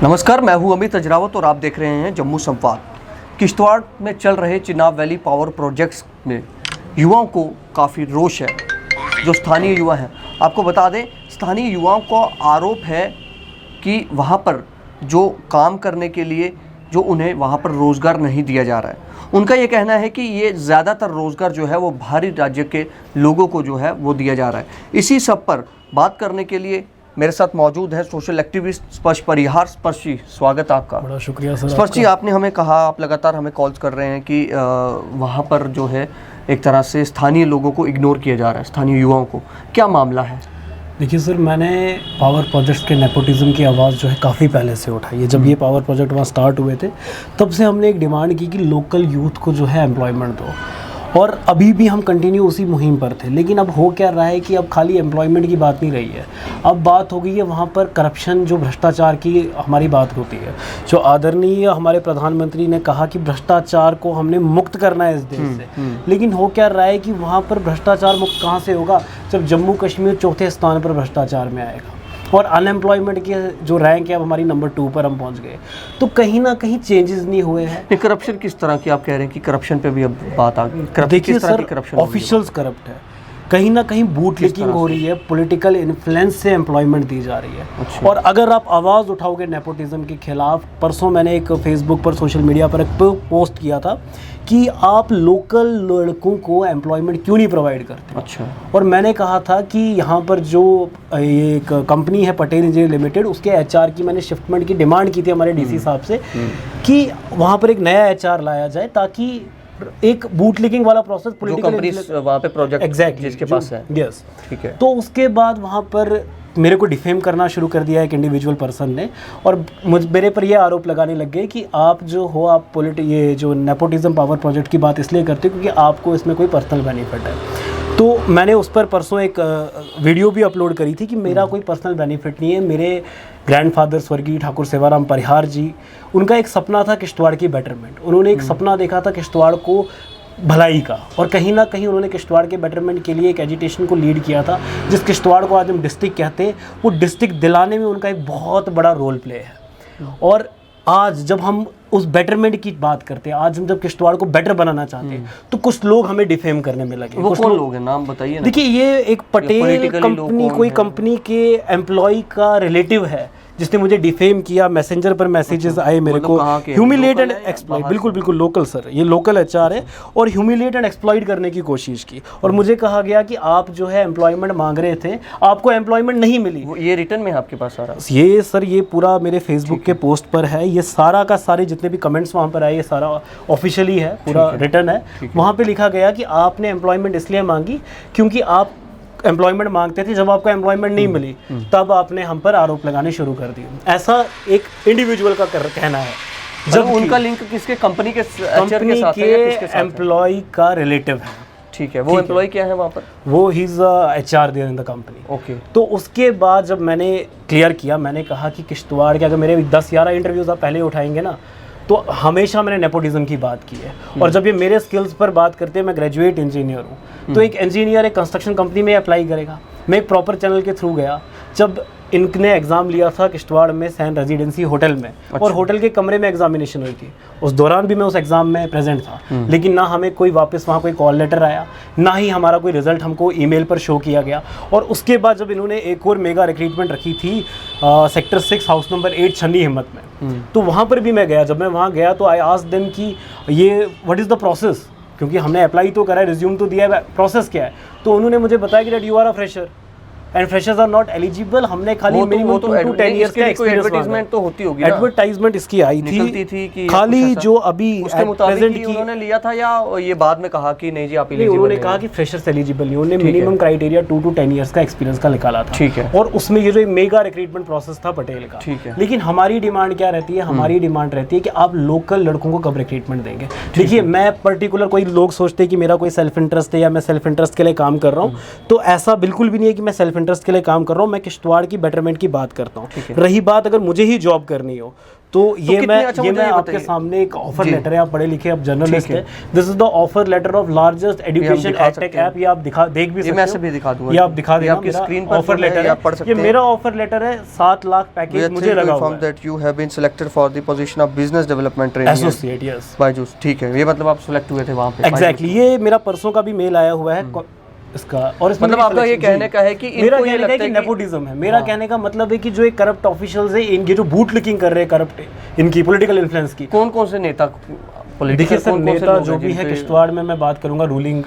नमस्कार, मैं हूं अमित अजरावत और आप देख रहे हैं जम्मू संवाद। किश्तवाड़ में चल रहे चिनाब वैली पावर प्रोजेक्ट्स में युवाओं को काफ़ी रोष है। जो स्थानीय युवा हैं, आपको बता दें, स्थानीय युवाओं का आरोप है कि वहां पर जो काम करने के लिए जो उन्हें वहां पर रोज़गार नहीं दिया जा रहा है। उनका ये कहना है कि ये ज़्यादातर रोज़गार जो है वो बाहरी राज्य के लोगों को जो है वो दिया जा रहा है। इसी सब पर बात करने के लिए मेरे साथ मौजूद है सोशल एक्टिविस्ट स्पर्श परिहार। स्पर्श जी, स्वागत आपका। बड़ा शुक्रिया सर। स्पर्श जी, आपने हमें कहा, आप लगातार हमें कॉल्स कर रहे हैं कि वहाँ पर जो है एक तरह से स्थानीय लोगों को इग्नोर किया जा रहा है, स्थानीय युवाओं को। क्या मामला है? देखिए सर, मैंने पावर प्रोजेक्ट्स के नेपोटिज्म की आवाज़ जो है काफ़ी पहले से उठाई है। जब ये पावर प्रोजेक्ट वहाँ स्टार्ट हुए थे तब से हमने एक डिमांड की कि लोकल यूथ को जो है एम्प्लॉयमेंट दो, और अभी भी हम कंटिन्यू उसी मुहिम पर थे। लेकिन अब हो क्या रहा है कि अब खाली एम्प्लॉयमेंट की बात नहीं रही है, अब बात हो गई है वहाँ पर करप्शन, जो भ्रष्टाचार की हमारी बात होती है। जो आदरणीय हमारे प्रधानमंत्री ने कहा कि भ्रष्टाचार को हमने मुक्त करना है इस देश से, लेकिन हो क्या रहा है कि वहाँ पर भ्रष्टाचार मुक्त कहाँ से होगा जब जम्मू कश्मीर चौथे स्थान पर भ्रष्टाचार में आएगा और अनएम्प्लॉयमेंट की जो रैंक है अब हमारी नंबर 2 पर हम पहुंच गए। तो कहीं ना कहीं चेंजेस नहीं हुए हैं। करप्शन किस तरह की, आप कह रहे हैं कि करप्शन पे भी अब बात आ गई? देखिए सर, ऑफिशियल्स करप्ट है, कहीं ना कहीं बूट लिकिंग हो रही है, पॉलिटिकल इन्फ्लुएंस से एम्प्लॉयमेंट दी जा रही है। अच्छा। और अगर आप आवाज़ उठाओगे नेपोटिज्म के खिलाफ, परसों मैंने एक फेसबुक पर, सोशल मीडिया पर एक पोस्ट किया था कि आप लोकल लड़कों को एम्प्लॉयमेंट क्यों नहीं प्रोवाइड करते। अच्छा। और मैंने कहा था कि यहाँ पर जो एक कंपनी है पटेल इंजीनियर लिमिटेड, उसके एचआर की मैंने शिफ्टमेंट की डिमांड की थी हमारे डीसी साहब से कि वहाँ पर एक नया एचआर लाया जाए ताकि एक बूट लीकिंग वाला प्रोसेस पॉलिटिकल वहाँ पे प्रोजेक्ट एग्जैक्टली जिसके पास है। यस, ठीक है। तो उसके बाद वहाँ पर मेरे को डिफेम करना शुरू कर दिया एक इंडिविजुअल पर्सन ने, और मेरे पर यह आरोप लगाने लग गए कि आप जो हो, आप ये जो नेपोटिज्म पावर प्रोजेक्ट की बात इसलिए करते हो क्योंकि आपको इसमें कोई पर्सनल बेनिफिट है। तो मैंने उस पर परसों एक वीडियो भी अपलोड करी थी कि मेरा कोई पर्सनल बेनिफिट नहीं है। मेरे ग्रैंडफादर स्वर्गीय ठाकुर सेवाराम परिहार जी, उनका एक सपना था किश्तवाड़ की बेटरमेंट। उन्होंने एक सपना देखा था किश्तवाड़ को भलाई का, और कहीं ना कहीं उन्होंने किश्तवाड़ के बेटरमेंट के लिए एक एजिटेशन को लीड किया था। जिस किश्तवाड़ को आज हम डिस्ट्रिक्ट कहते हैं, वो डिस्ट्रिक्ट दिलाने में उनका एक बहुत बड़ा रोल प्ले है। और आज जब हम उस बेटरमेंट की बात करते हैं, आज हम जब किश्तवाड़ को बेटर बनाना चाहते हैं, तो कुछ लोग हमें डिफेम करने में लगे। वो कौन लोग हैं, नाम बताइए ना। देखिए, ये एक पटेल कंपनी, कोई कंपनी के एम्प्लॉय का रिलेटिव है जिसने मुझे डिफेम किया। मैसेंजर पर मैसेजेस आए मेरे को, ह्यूमिलेट एंड एक्सप्लॉइट। बिल्कुल बिल्कुल लोकल सर, ये लोकल एचआर है, और ह्यूमिलेट एंड एक्सप्लॉइट करने की कोशिश की। और मुझे कहा गया कि आप जो है एम्प्लॉयमेंट मांग रहे थे, आपको एम्प्लॉयमेंट नहीं मिली। ये रिटर्न में आपके पास आ रहा है? ये सर, ये पूरा मेरे फेसबुक के पोस्ट पर है। ये सारा का सारे जितने भी कमेंट्स वहाँ पर आए, ये सारा ऑफिशियली है, पूरा रिटर्न है। वहाँ पर लिखा गया कि आपने एम्प्लॉयमेंट इसलिए मांगी क्योंकि आप एम्प्लॉयमेंट मांगते थे, जब आपको एम्प्लॉयमेंट नहीं मिली तब आपने हम पर आरोप लगाने शुरू कर दिए। ऐसा एक इंडिविजुअल का कहना है। जब उनका लिंक किसके, कंपनी के एम्प्लॉय का रिलेटिव है। ठीक है। वो एम्प्लॉय क्या है वहाँ पर? वो ही is HR there in the company. Okay. तो उसके बाद जब मैंने क्लियर किया, मैंने कहा कि किश्तवाड़ के अगर मेरे 10-11 इंटरव्यूज आप पहले उठाएंगे ना, तो हमेशा मैंने नेपोटिज्म की बात की है। और जब ये मेरे स्किल्स पर बात करते हैं, मैं ग्रेजुएट इंजीनियर हूँ, तो एक इंजीनियर एक कंस्ट्रक्शन कंपनी में अप्लाई करेगा। मैं एक प्रॉपर चैनल के थ्रू गया। जब इनने एग्ज़ाम लिया था किश्तवाड़ में सैन रेजिडेंसी होटल में, और होटल के कमरे में एग्जामिनेशन हुई थी, उस दौरान भी मैं उस एग्ज़ाम में प्रेजेंट था। लेकिन ना हमें कोई वापस वहाँ कोई कॉल लेटर आया, ना ही हमारा कोई रिजल्ट हमको ईमेल पर शो किया गया। और उसके बाद जब इन्होंने एक और मेगा रिक्रूटमेंट रखी थी सेक्टर 6 हाउस नंबर 8 छन्नी हिम्मत में, तो वहाँ पर भी मैं गया। जब मैं वहाँ गया तो आई आस्क्ड देम कि ये व्हाट इज़ द प्रोसेस, क्योंकि हमने अप्लाई तो करा है, रिज्यूम तो दिया है, प्रोसेस क्या है। तो उन्होंने मुझे बताया कि that you are a fresher and freshers are not eligible. हमने खाली मिनिमम 2 to 10 ईयर्स का एडवर्टाइजमेंट तो होती होगी ना। एडवर्टाइजमेंट इसकी आई थी कि खाली जो अभी उसके मुताबिक ही उन्होंने लिया था, या ये बाद में कहा कि नहीं जी आप एलिजिबल? उन्होंने कहा कि फ्रेशर्स एलिजिबल नहीं, उन्होंने मिनिमम क्राइटेरिया 2 to 10 ईयर्स का एक्सपीरियंस का निकाला था। ठीक है। और उसमें ये जो मेगा रिक्रूटमेंट प्रोसेस था पटेल का। ठीक है। लेकिन हमारी डिमांड क्या रहती है? हमारी डिमांड रहती है कि आप लोकल लड़कों को कब रिक्रूटमेंट देंगे। देखिए, मैं पर्टिकुलर, कोई लोग सोचते हैं कि मेरा कोई सेल्फ इंटरेस्ट है या मैं सेल्फ इंटरेस्ट के लिए काम कर रहा हूँ, तो ऐसा बिल्कुल भी नहीं है कि मैं सेल्फ इंटरेस्ट के लिए काम कर रहा हूँ। मैं किश्तवाड़ की बेटरमेंट की बात करता हूँ। रही बात अगर मुझे ही जॉब करनी हो, तो ये कितने- मैं अच्छा, ये मुझे मैं ये आपके बताइए। सामने एक ऑफर जी। लेटर है, आप पढ़े लिखे आप जर्नलिस्ट ठीक है। है, this is the offer letter of largest education दिखा एडटेक सकते हैं। ऐप। ये आप देख भी ये सकते मैं हो, ऐसे भी दिखा दूंगा। ये आप दिखा ये देना, आपकी मेरा स्क्रीन पर ऑफर जो है, लेटर ये आप पढ़ है, सकते ये हैं। मेरा ऑफर लेटर है, 7 लाख We पैकेज are मुझे thrilled to लगा हुआ inform है, that you have been selected for the position of business development trainee associate, yes Byju's. ठीक है, ये मतलब आप सेलेक्ट हुए थे वहाँ पे एग्जैक्टली। ये मेरा परसों का भी मेल आया हुआ है इसका, और इसमें मतलब मेरी आपका ये selection- कहने जी। का है कि मेरा इनको ये कहने का है लगता कि है कि- नेपोटिज्म है। मेरा हाँ। कहने का मतलब है कि जो एक करप्ट ऑफिशियल्स है, इनके जो बूट लिकिंग कर रहे हैं करप्ट, इनकी पॉलिटिकल इन्फ्लुएंस की। कौन कौन से नेता देखिए सर, नेता जो भी है किश्तवाड़ में, मैं बात करूंगा रूलिंग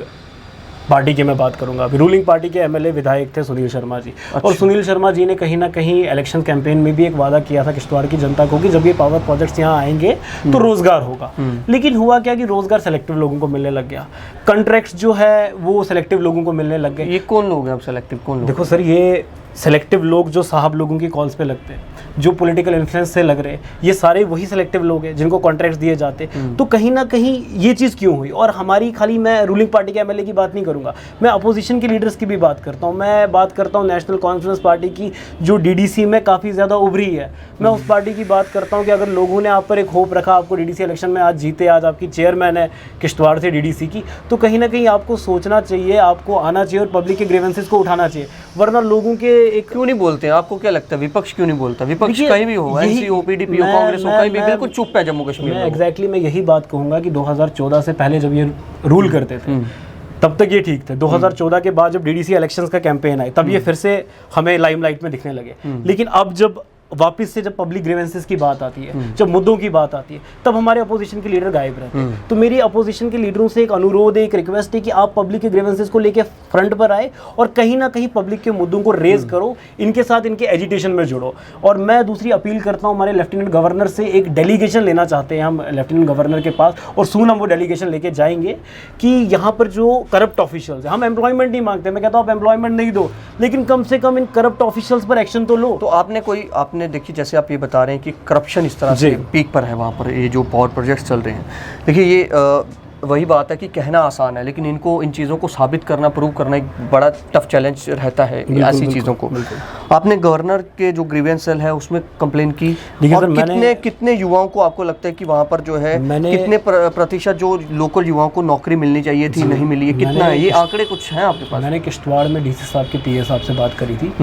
पार्टी की, मैं बात करूंगा अभी रूलिंग पार्टी के एमएलए विधायक थे सुनील शर्मा जी। और सुनील शर्मा जी ने कहीं ना कहीं इलेक्शन कैंपेन में भी एक वादा किया था किश्तवाड़ की जनता को कि जब ये पावर प्रोजेक्ट्स यहाँ आएंगे तो रोजगार होगा। लेकिन हुआ क्या कि रोजगार सेलेक्टिव लोगों को मिलने लग गया, कॉन्ट्रैक्ट्स जो है वो सेलेक्टिव लोगों को मिलने लग गए। ये कौन लोग हैं अब सेलेक्टिव, कौन लोग? देखो सर, ये सेलेक्टिव लोग जो साहब लोगों की कॉल्स पे लगते हैं, जो पॉलिटिकल इन्फ्लुएंस से लग रहे हैं, ये सारे वही सेलेक्टिव लोग हैं जिनको कॉन्ट्रैक्ट्स दिए जाते। तो कहीं ना कहीं ये चीज़ क्यों हुई? और हमारी खाली मैं रूलिंग पार्टी के एमएलए की बात नहीं करूंगा, मैं अपोजिशन के लीडर्स की भी बात करता हूँ। मैं बात करता हूँ नेशनल कॉन्फ्रेंस पार्टी की, जो डीडीसी में काफ़ी ज़्यादा उभरी है। मैं उस पार्टी की बात करता हूँ कि अगर लोगों ने आप पर एक होप रखा, आपको डीडीसी इलेक्शन में आज जीते, आज आपकी चेयरमैन है किश्तवाड़ से डीडीसी की, तो कहीं ना कहीं आपको सोचना चाहिए, आपको आना चाहिए और पब्लिक के ग्रीवेंसेस को उठाना चाहिए। वरना लोगों के एक क्यों नहीं बोलते हैं? आपको क्या लगता है विपक्ष क्यों नहीं बोलता? विपक्ष देखिए, कहीं भी हो, यही- एनसीओ, पीडीपी हो, मैं- कांग्रेस हो, मैं- कहीं भी मैं- बिल्कुल चुप है जम्मू कश्मीर मैं में। एग्जैक्टली मैं यही बात कहूंगा कि 2014 से पहले जब ये रूल करते थे तब तक ये ठीक थे। 2014 के बाद जब डीडीसी इलेक्शंस का कैंपेन आए तब ये फिर से हमें लाइमलाइट में दिखने लगे। लेकिन अब जब वापस से जब पब्लिक ग्रीवेंसेस की बात आती है, जब मुद्दों की बात आती है, तब हमारे अपोजिशन के लीडर गायब रहते हैं। तो मेरी अपोजिशन के लीडरों से एक अनुरोध है, एक रिक्वेस्ट है कि आप पब्लिक के ग्रीवेंसेस को लेके फ्रंट पर आए और कहीं ना कहीं पब्लिक के मुद्दों को रेज करो, इनके साथ इनके एजिटेशन में जुड़ो। और मैं दूसरी अपील करता हूँ, हमारे लेफ्टिनेंट गवर्नर से एक डेलीगेशन लेना चाहते हैं हम लेफ्टिनेंट गवर्नर के पास, और सून हम वो डेलीगेशन लेके जाएंगे कि यहाँ पर जो करप्ट ऑफिशियल्स हैं, हम एम्प्लॉयमेंट नहीं मांगते, मैं कहता हूँ आप एम्प्लॉयमेंट नहीं दो, लेकिन कम से कम इन करप्ट ऑफिशियल्स पर एक्शन तो लो। तो आपने देखिए, जैसे आप ये बता रहे हैं कि करप्शन इस तरह जी। से पीक पर है वहाँ पर, ये जो पावर प्रोजेक्ट्स चल रहे हैं, देखिए ये वही बात है कि कहना आसान है, लेकिन इनको इन चीज़ों को साबित करना, प्रूव करना एक बड़ा टफ चैलेंज रहता है ऐसी चीज़ों को। आपने गवर्नर के जो ग्रीवेंस सेल है उसमें कंप्लेन की, और कितने युवाओं को आपको लगता है कि वहाँ पर जो है कितने प्रतिशत जो लोकल युवाओं को नौकरी मिलनी चाहिए थी नहीं मिली है, कितना है? ये आंकड़े कुछ हैं आपके पास? मैंने किश्तवाड़ में डीसी साहब के पीए साहब से बात करी थी,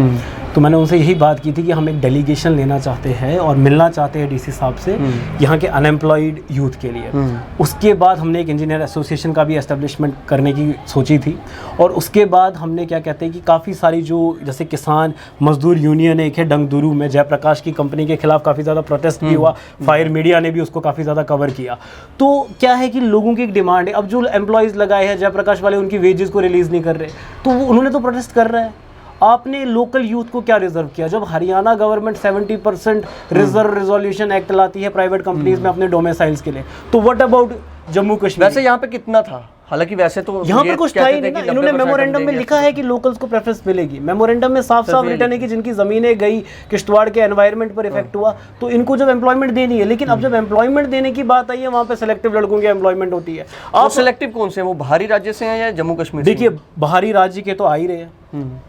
तो मैंने उनसे यही बात की थी कि हम एक डेलीगेशन लेना चाहते हैं और मिलना चाहते हैं डीसी साहब से यहाँ के अनएम्प्लॉयड यूथ के लिए। उसके बाद हमने एक इंजीनियर एसोसिएशन का भी एस्टेब्लिशमेंट करने की सोची थी, और उसके बाद हमने क्या कहते हैं कि काफ़ी सारी जो जैसे किसान मजदूर यूनियन एक है डंगदुरू में, जयप्रकाश की कंपनी के खिलाफ काफ़ी ज़्यादा प्रोटेस्ट भी हुआ, फायर मीडिया ने भी उसको काफ़ी ज़्यादा कवर किया। तो क्या है कि लोगों की एक डिमांड है, अब जो एम्प्लॉयज़ लगाए हैं जयप्रकाश वाले, उनकी वेजेस को रिलीज़ नहीं कर रहे, तो उन्होंने तो प्रोटेस्ट कर रहा है। आपने लोकल यूथ को क्या रिजर्व किया? जब Haryana government 70% reserve resolution act लाती है प्राइवेट कंपनीज में अपने डोमिसाइल्स के लिए, तो व्हाट अबाउट जम्मू कश्मीर? वैसे यहाँ पे कितना था? हालांकि वैसे तो यहाँ पर कुछ था ही नहीं ना। इन्होंने मेमोरेंडम में लिखा है कि लोकल्स को प्रेफरेंस मिलेगी, मेमोरेंडम में साफ साफ रिटर्न है कि जिनकी जमीनें गई, किश्तवाड़ के एनवायरनमेंट पर इफेक्ट हुआ, तो इनको जब एम्प्लॉयमेंट देनी है, लेकिन अब जब एम्प्लॉयमेंट देने की बात आई है वहाँ पे सेलेक्टिव लड़कों की एम्प्लॉयमेंट होती है। आप सेलेक्टिव कौन से हैं? वो बाहरी राज्य से हैं या जम्मू कश्मीर? देखिए, बाहरी राज्य के तो आ ही रहे हैं,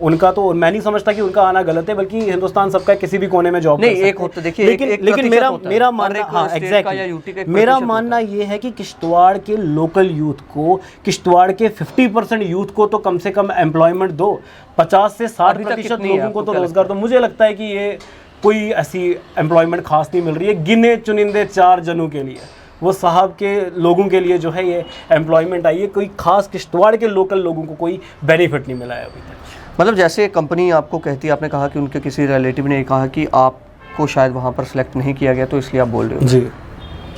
उनका तो मैं नहीं समझता कि उनका आना गलत है, बल्कि हिंदुस्तान सबका किसी भी कोने में जॉब नहीं, एक होता देखिए, लेकिन मेरा मानना, हाँ एग्जैक्टली, मेरा मानना ये है कि किश्तवाड़ के लोकल यूथ को, किश्तवाड़ के 50% यूथ को तो कम से कम एम्प्लॉयमेंट दो, 50 से 60% लोगों को तो रोजगार दो। मुझे लगता है कि ये कोई ऐसी एम्प्लॉयमेंट खास नहीं मिल रही है, गिने चुनिंदे 4 जनों के लिए, वो साहब के लोगों के लिए जो है ये एम्प्लॉयमेंट आई है, कोई खास किश्तवाड़ के लोकल लोगों को कोई बेनिफिट नहीं मिला है अभी तक। मतलब जैसे कंपनी आपको कहती है, आपने कहा कि उनके किसी रिलेटिव ने कहा कि आपको शायद वहाँ पर सिलेक्ट नहीं किया गया, तो इसलिए आप बोल रहे हो। जी,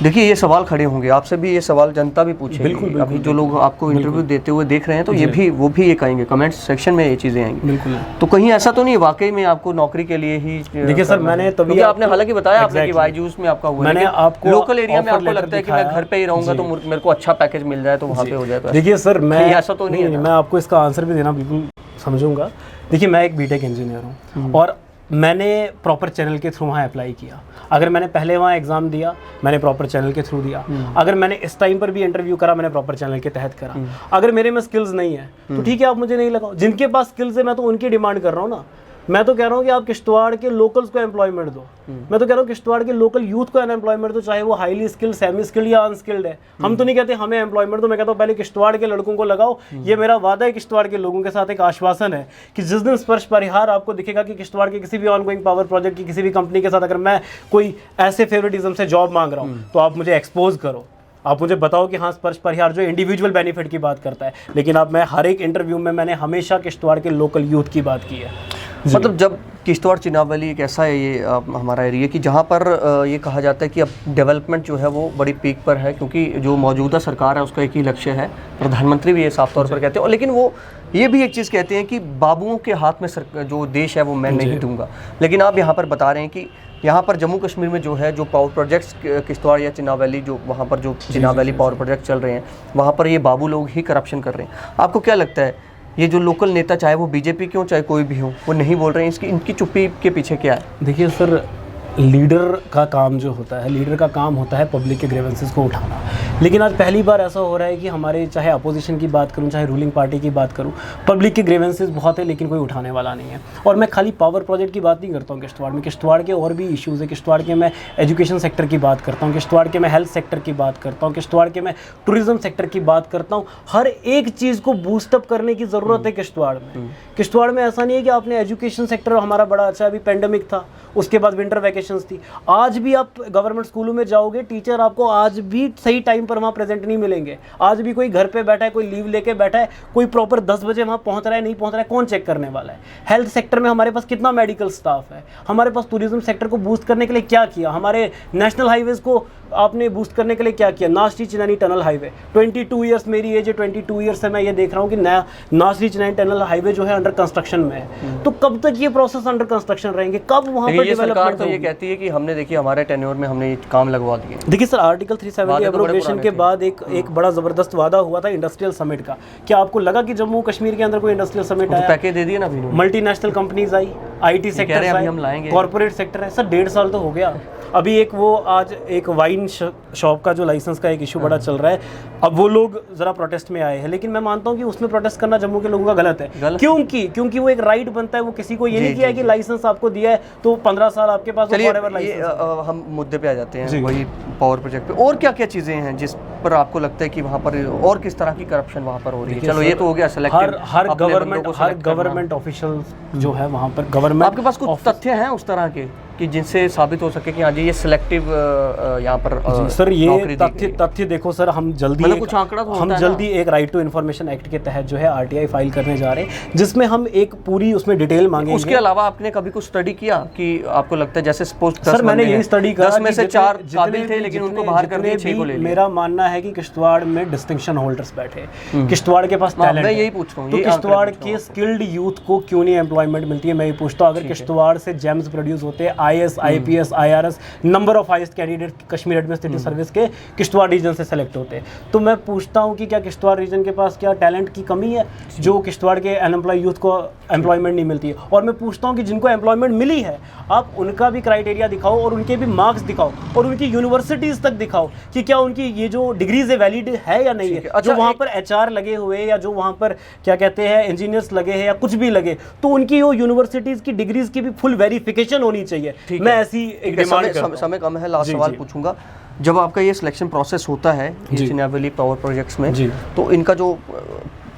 देखिए ये सवाल खड़े होंगे आपसे भी, ये सवाल जनता भी पूछेगी। बिल्कुल, अभी जो लोग आपको इंटरव्यू देते हुए देख रहे हैं, तो वो भी ये कहेंगे, कमेंट सेक्शन में ये चीज़ें आएंगी। बिल्कुल। तो कहीं ऐसा तो नहीं वाकई में आपको नौकरी के लिए ही? देखिए सर, मैंने तभी क्योंकि आपने हालांकि बताया आपने कि बायजूस में आपका हुआ, मैंने आपको लोकल एरिया में आपको लगता है कि मैं घर पे ही रहूँगा तो मेरे को अच्छा पैकेज मिल जाए तो वहाँ पे हो जाए। तो देखिए सर, मैं ऐसा तो नहीं है, मैं आपको इसका आंसर भी देना बिल्कुल समझूंगा। देखिए, मैं एक बीटेक इंजीनियर हूँ और मैंने प्रॉपर चैनल के थ्रू वहाँ अप्लाई किया। अगर मैंने पहले वहाँ एग्ज़ाम दिया, मैंने प्रॉपर चैनल के थ्रू दिया। अगर मैंने इस टाइम पर भी इंटरव्यू करा, मैंने प्रॉपर चैनल के तहत करा। अगर मेरे में स्किल्स नहीं है तो ठीक है, आप मुझे नहीं लगाओ। जिनके पास स्किल्स है मैं तो उनकी डिमांड कर रहा हूँ ना। मैं तो कह रहा हूँ कि आप किश्तवाड़ के लोकल्स को एम्प्लॉयमेंट दो। मैं तो कह रहा हूँ किश्तवाड़ के लोकल यूथ को अनएम्प्लॉयमेंट दो, चाहे वो हाईली स्किल्ड, सेमी स्किल्ड या अनस्किल्ड है। हम तो नहीं कहते हमें एम्प्लॉयमेंट दो, मैं कहता हूँ पहले किश्तवाड़ के लड़कों को लगाओ। ये मेरा वादा है किश्तवाड़ के लोगों के साथ, एक आश्वासन है कि जिस दिन स्पर्श परिहार आपको दिखेगा कि किश्तवाड़ के किसी भी ऑनगोइंग पावर प्रोजेक्ट की किसी भी कंपनी के साथ अगर मैं कोई ऐसे फेवरेटिज्म से जॉब मांग रहा हूँ तो आप मुझे एक्सपोज करो, आप मुझे बताओ कि हाँ स्पर्श परिहार जो इंडिविजुअल बेनिफिट की बात करता है, लेकिन अब मैं हर एक इंटरव्यू में मैंने हमेशा किश्तवाड़ के लोकल यूथ की बात की है। मतलब जब किश्तवाड़ चिनाब वैली एक ऐसा है ये हमारा एरिया कि जहाँ पर ये कहा जाता है कि अब डेवलपमेंट जो है वो बड़ी पीक पर है, क्योंकि जो मौजूदा सरकार है उसका एक ही लक्ष्य है, प्रधानमंत्री भी ये साफ तौर पर कहते हैं, और लेकिन वो ये भी एक चीज़ कहते हैं कि बाबुओं के हाथ में जो देश है वो मैं नहीं दूंगा। लेकिन आप यहाँ पर बता रहे हैं कि यहाँ पर जम्मू कश्मीर में जो है जो पावर प्रोजेक्ट्स किश्तवाड़ या चिनाब वैली, जो वहाँ पर जो चिनाब वैली पावर प्रोजेक्ट चल रहे हैं वहाँ पर ये बाबू लोग ही करप्शन कर रहे हैं। आपको क्या लगता है ये जो लोकल नेता, चाहे वो बीजेपी के हो चाहे कोई भी हो, वो नहीं बोल रहे हैं, इनकी चुप्पी के पीछे क्या है? देखिए सर, लीडर का काम जो होता है, लीडर का काम होता है पब्लिक के ग्रीवेंसेस को उठाना। लेकिन आज पहली बार ऐसा हो रहा है कि हमारे, चाहे अपोजिशन की बात करूं चाहे रूलिंग पार्टी की बात करूं, पब्लिक के ग्रीवेंसेस बहुत है लेकिन कोई उठाने वाला नहीं है। और मैं खाली पावर प्रोजेक्ट की बात नहीं करता हूं किश्तवाड़ में, किश्तवाड़ के और भी इश्यूज़ है। किश्तवाड़ के मैं एजुकेशन सेक्टर की बात करता हूँ, किश्तवाड़ के मैं हेल्थ सेक्टर की बात करता हूँ, किश्तवाड़ के मैं टूरिज्म सेक्टर की बात करता हूँ। हर एक चीज़ को बूस्टअप करने की ज़रूरत है किश्तवाड़ में। किश्तवाड़ में ऐसा नहीं है कि आपने एजुकेशन सेक्टर हमारा बड़ा अच्छा, अभी पेंडेमिक था, उसके बाद विंटर वैकेशंस थी। आज भी आप गवर्नमेंट स्कूलों में जाओगे, टीचर आपको आज भी सही टाइम पर वहाँ प्रेजेंट नहीं मिलेंगे। आज भी कोई घर पे बैठा है, कोई लीव लेके बैठा है, कोई प्रॉपर 10 बजे वहाँ पहुँच रहा है नहीं पहुँच रहा है, कौन चेक करने वाला है? हेल्थ सेक्टर में हमारे पास कितना मेडिकल स्टाफ है? हमारे पास टूरिज्म सेक्टर को बूस्ट करने के लिए क्या किया? हमारे नेशनल हाईवेज़ को आपने बूस्ट करने के लिए क्या किया? नासरी चिनानी टनल हाईवे, 22 ईयर्स मेरी एज है, 22 ईयर्स से मैं ये देख रहा हूँ कि नया नासरी चिनानी टनल हाईवे जो है अंडर कंस्ट्रक्शन में है। तो कब तक ये प्रोसेस अंडर कंस्ट्रक्शन रहेंगे? कब वहाँ पर डेवलपमेंट? तो ये कहती है कि हमने, देखिए हमारे टेन्योर में हमने ये काम लगवा दिए। देखिए सर, आर्टिकल 370 एब्रोगेशन के बाद एक बड़ा ज़बरदस्त वादा हुआ था इंडस्ट्रियल समिट का। क्या आपको लगा कि जम्मू कश्मीर के अंदर कोई इंडस्ट्रियल समिट आया? पैकेज दे दिया ना अभी, multinational companies I, IT sector I, corporate sector है। सर 1.5 साल तो हो गया। अभी एक वो आज एक वाइन शॉप का जो लाइसेंस का एक इशू बड़ा चल रहा है, अब वो लोग ज़रा प्रोटेस्ट में आए हैं, लेकिन मैं मानता हूँ कि उसमें प्रोटेस्ट करना जम्मू के लोगों का गलत है। क्योंकि वो एक राइट बनता है, वो किसी को ये नहीं किया है कि लाइसेंस आपको दिया है तो 15 साल आपके पास फॉरएवर लाइसेंस। हम मुद्दे पे आ जाते हैं, वही पावर प्रोजेक्ट पे। और क्या क्या चीज़ें हैं जिस पर आपको लगता है कि वहाँ पर और किस तरह की करप्शन वहाँ पर हो रही है? चलो ये तो हो गया सिलेक्टिव, हर गवर्नमेंट ऑफिशियल जो है वहाँ पर गवर्नमेंट। आपके पास कुछ तथ्य हैं उस तरह के कि जिनसे साबित हो सके कि हाँ जी ये सिलेक्टिव यहाँ पर सर ये तथ्य देखो सर, हम जल्दी मतलब कुछ आंकड़ा तो हम जल्दी एक राइट टू इन्फॉर्मेशन एक्ट के तहत जो है RTI फाइल करने जा रहे हैं, जिसमें हम एक पूरी उसमें डिटेल मांगेंगे। उसके अलावा आपने कभी कुछ स्टडी किया कि आपको लगता है जैसे सपोज सर मैंने ये स्टडी करा, 10 में से 4 काबिल थे लेकिन उनको बाहर कर दिया, 6 को ले लिया। मेरा मानना है कि किश्तवाड़ में डिस्टिंक्शन होल्डर्स बैठे, किश्तवाड़ के पास टैलेंट है, मैं यही पूछ रहा हूँ, तो किश्तवाड़ के स्किल्ड यूथ को क्यों नहीं एम्प्लॉयमेंट मिलती है? मैं ये पूछता हूँ। अगर किश्तवाड़ से जेम्स प्रोड्यूस होते हैं, IAS IPS IRS, number of highest candidate Kashmir administrative service के किश्तवाड़ रीजन से सेलेक्ट होते हैं, तो मैं पूछता हूं कि क्या किश्तवाड़ रीजन के पास क्या टैलेंट की कमी है जो किश्तवाड़ के अनएम्प्लॉय यूथ को एम्प्लॉयमेंट नहीं मिलती है? और मैं पूछता हूं कि जिनको एम्प्लॉयमेंट मिली है आप उनका भी क्राइटेरिया दिखाओ और उनके भी मार्क्स दिखाओ और उनकी यूनिवर्सिटीज़ तक दिखाओ कि क्या उनकी ये जो डिग्रीज है वैलिड है या नहीं है। अच्छा, जो वहाँ पर HR लगे हुए या जो वहाँ पर क्या कहते हैं इंजीनियर्स लगे हैं या कुछ भी लगे, तो उनकी वो यूनिवर्सिटीज़ की डिग्रीज की भी फुल वेरिफिकेशन होनी चाहिए। मैं ऐसी समय कम है, लास्ट सवाल पूछूंगा। जब आपका ये सिलेक्शन प्रोसेस होता है चिनाब वैली पावर प्रोजेक्ट्स में, तो इनका जो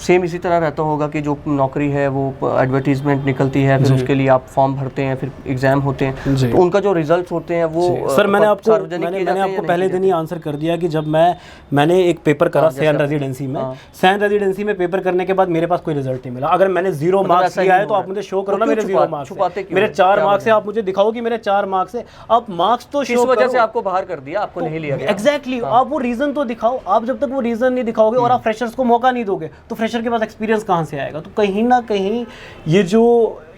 सेम इसी तरह रहता होगा कि जो नौकरी है वो एडवर्टीजमेंट निकलती है, फिर उसके लिए आप फॉर्म भरते हैं, फिर एग्जाम होते हैं, तो उनका जो रिजल्ट्स होते हैं वो सर मैंने आपको पहले दिन ही आंसर कर दिया कि जब मैंने एक पेपर करा सैन रेजिडेंसी में, सैन रेजिडेंसी में पेपर करने के बाद मेरे पास कोई रिजल्ट नहीं मिला। अगर मैंने 0 मार्क्स लिया है तो आप मुझे शो करो ना मेरे 0 मार्क्स, मेरे 4 मार्क्स है, आप मुझे दिखाओ कि मेरे 4 मार्क्स है। आप मार्क्स तो इस वजह से आपको बाहर कर दिया, आपको नहीं लिया गया। एग्जैक्टली, आप वो रीजन तो दिखाओ। आप जब तक वो रीजन नहीं दिखाओगे और आप फ्रेशर्स को मौका नहीं दोगे तो फ्रेशर के पास एक्सपीरियंस कहाँ से आएगा? तो कहीं ना कहीं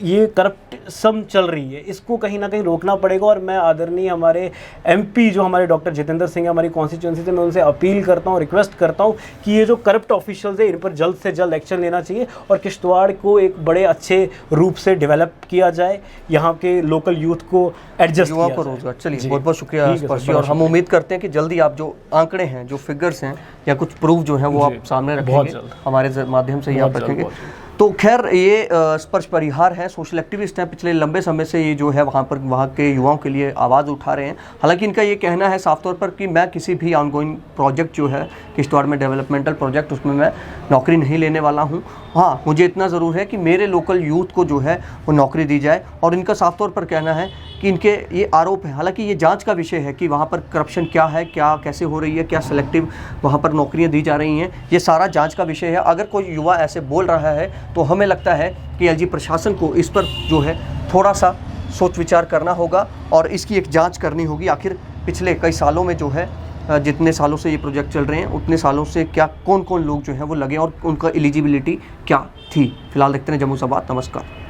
ये करप्टिज्म चल रही है, इसको कहीं ना कहीं रोकना पड़ेगा। और मैं आदरणीय हमारे MP जो हमारे डॉक्टर जितेंद्र सिंह हमारी कॉन्स्टिट्यूंसी से, मैं उनसे अपील करता हूँ, रिक्वेस्ट करता हूँ कि ये जो करप्ट ऑफिशियल्स है इन पर जल्द से जल्द एक्शन लेना चाहिए और किश्तवाड़ को एक बड़े अच्छे रूप से डेवलप किया जाए, यहाँ के लोकल यूथ को एडजस्ट युवाओं को रोजगार। चलिए बहुत बहुत शुक्रिया स्पर्शी, और हम उम्मीद करते हैं कि जल्दी आप जो आंकड़े हैं, जो फिगर्स हैं या कुछ प्रूफ जो हैं वो आप सामने रखेंगे, हमारे माध्यम से यहाँ रखेंगे। तो खैर ये स्पर्श परिहार हैं, सोशल एक्टिविस्ट हैं, पिछले लंबे समय से ये जो है वहाँ के युवाओं के लिए आवाज़ उठा रहे हैं। हालांकि इनका ये कहना है साफ तौर पर कि मैं किसी भी ऑनगोइंग प्रोजेक्ट जो है किश्तवाड़ में डेवलपमेंटल प्रोजेक्ट, उसमें मैं नौकरी नहीं लेने वाला हूँ। हाँ, मुझे इतना ज़रूर है कि मेरे लोकल यूथ को जो है वो नौकरी दी जाए। और इनका साफ तौर पर कहना है कि इनके ये आरोप है, हालांकि ये जांच का विषय है कि वहाँ पर करप्शन क्या है, क्या कैसे हो रही है, क्या सेलेक्टिव वहाँ पर नौकरियाँ दी जा रही हैं, ये सारा जांच का विषय है। अगर कोई युवा ऐसे बोल रहा है तो हमें लगता है कि एलजी प्रशासन को इस पर जो है थोड़ा सा सोच विचार करना होगा और इसकी एक जांच करनी होगी। आखिर पिछले कई सालों में जो है, जितने सालों से ये प्रोजेक्ट चल रहे हैं, उतने सालों से क्या कौन कौन लोग जो हैं वो लगे और उनका एलिजिबिलिटी क्या थी। फिलहाल देखते हैं जम्मू संवाद। नमस्कार।